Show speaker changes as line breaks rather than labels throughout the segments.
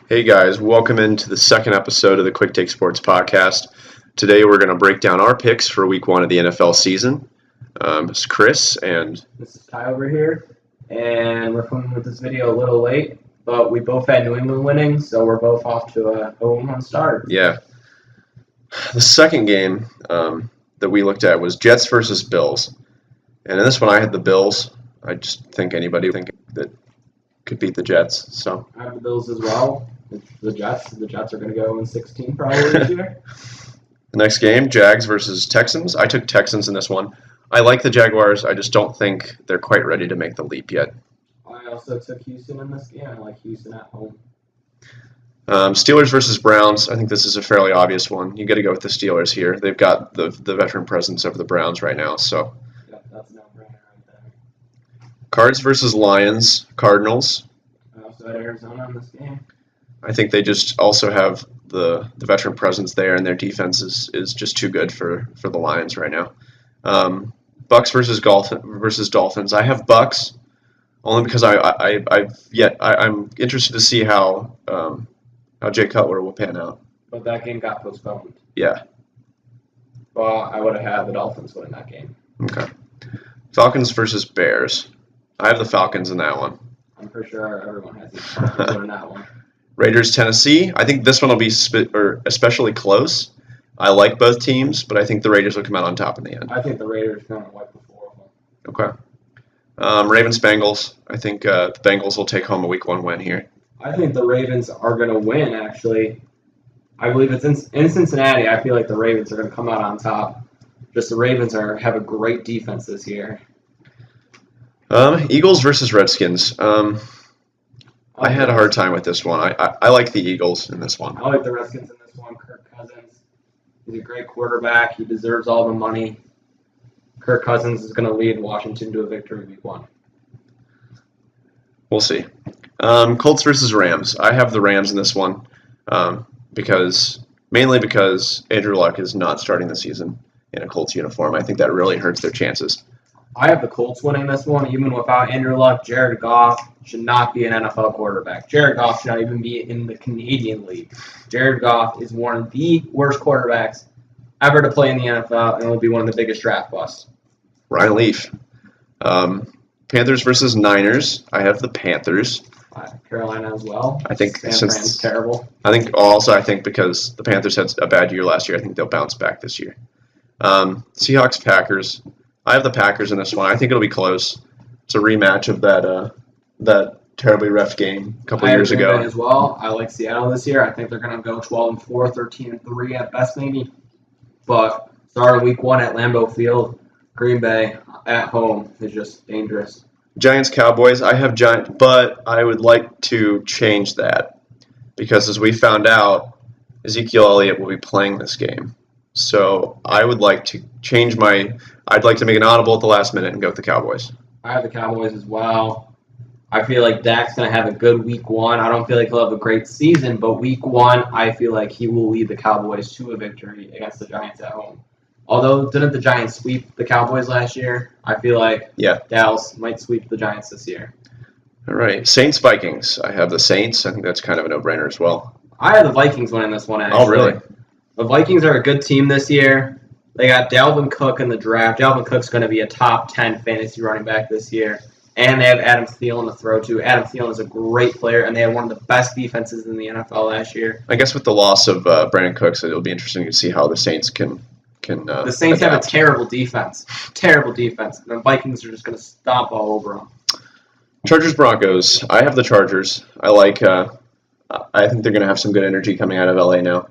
Hey guys, welcome into the second episode of the Quick Take Sports Podcast. Today we're going to break down our picks for week one of the NFL season. It's Chris and
This is Ty over here, and we're coming with this video a little late, but we both had New England winning, so we're both off to a home start.
yeah. The second game that we looked at was Jets versus Bills. And in this one I had the Bills. I just think anybody would think that could beat the Jets. So
I have the Bills as well. The Jets are going to go in 16 probably this year.
the next game, Jags versus Texans. I took Texans in this one. I like the Jaguars. I just don't think they're quite ready to make the leap yet.
I also took Houston in this game. I like Houston at home.
Steelers versus Browns. I think this is a fairly obvious one. You got to go with the Steelers here. They've got the veteran presence of the Browns right now. So
Yep, that's a no-brainer right there.
Cards versus Lions. Cardinals.
I also had Arizona in this game.
I think they just also have the veteran presence there, and their defense is just too good for the Lions right now. Bucks versus Dolphins. I have Bucks only because I'm interested to see how Jay Cutler will pan out.
But that game got postponed.
Yeah.
Well, I would have had the Dolphins win that game.
Okay. Falcons versus Bears. I have the Falcons in that one.
I'm pretty sure everyone has the Falcons winning that one.
Raiders, Tennessee. I think this one will be especially close. I like both teams, but I think the Raiders will come out on top in the end.
I think the Raiders are going to wipe the floor with them.
Okay. Ravens, Bengals. I think the Bengals will take home a week one win here.
I think the Ravens are going to win, actually. I believe it's in Cincinnati. I feel like the Ravens are going to come out on top. Just the Ravens have a great defense this year.
Eagles versus Redskins. I had a hard time with this one. I like the Eagles in this one.
I like the Redskins in this one. Kirk Cousins, he's a great quarterback. He deserves all the money. Kirk Cousins is going to lead Washington to a victory week one.
We'll see. Colts versus Rams. I have the Rams in this one mainly because Andrew Luck is not starting the season in a Colts uniform. I think that really hurts their chances.
I have the Colts winning this one, even without Andrew Luck. Jared Goff should not be an NFL quarterback. Jared Goff should not even be in the Canadian League. Jared Goff is one of the worst quarterbacks ever to play in the NFL, and will be one of the biggest draft busts.
Ryan Leaf. Panthers versus Niners. I have the Panthers.
Carolina as well.
I think
San Fran's terrible.
I think because the Panthers had a bad year last year, I think they'll bounce back this year. Seahawks, Packers. I have the Packers in this one. I think it'll be close. It's a rematch of that terribly ref game a couple years ago.
As well. I like Seattle this year. I think they're going to go 12-4, 13-3 at best, maybe. But starting week one at Lambeau Field, Green Bay at home is just dangerous.
Giants, Cowboys. I have Giants, but I would like to change that because as we found out, Ezekiel Elliott will be playing this game. So I would like to change I'd like to make an audible at the last minute and go with the Cowboys.
I have the Cowboys as well. I feel like Dak's going to have a good week one. I don't feel like he'll have a great season, but week one, I feel like he will lead the Cowboys to a victory against the Giants at home. Although, didn't the Giants sweep the Cowboys last year? I feel like Dallas might sweep the Giants this year.
All right. Saints, Vikings. I have the Saints. I think that's kind of a no-brainer as well.
I have the Vikings winning this one, actually.
Oh, really?
The Vikings are a good team this year. They got Dalvin Cook in the draft. Dalvin Cook's going to be a top 10 fantasy running back this year. And they have Adam Thielen to throw to. Adam Thielen is a great player, and they had one of the best defenses in the NFL last year.
I guess with the loss of Brandon Cooks, it'll be interesting to see how the Saints can
the Saints
adapt.
have a terrible defense. Terrible defense. And the Vikings are just going to stomp all over them.
Chargers, Broncos. I have the Chargers. I think they're going to have some good energy coming out of LA now.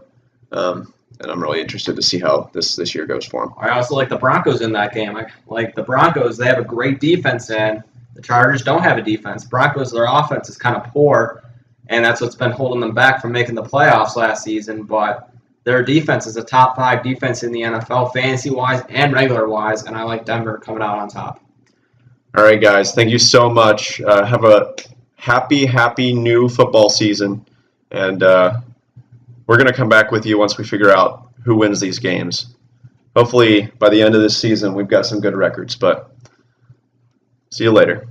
And I'm really interested to see how this year goes for them.
I also like the Broncos in that game. I like the Broncos. They have a great defense, and the Chargers don't have a defense. Broncos, their offense is kind of poor, and that's what's been holding them back from making the playoffs last season. But their defense is a top 5 defense in the NFL, fantasy-wise and regular-wise, and I like Denver coming out on top.
All right, guys. Thank you so much. Have a happy new football season, and we're going to come back with you once we figure out who wins these games. Hopefully, by the end of this season, we've got some good records, but see you later.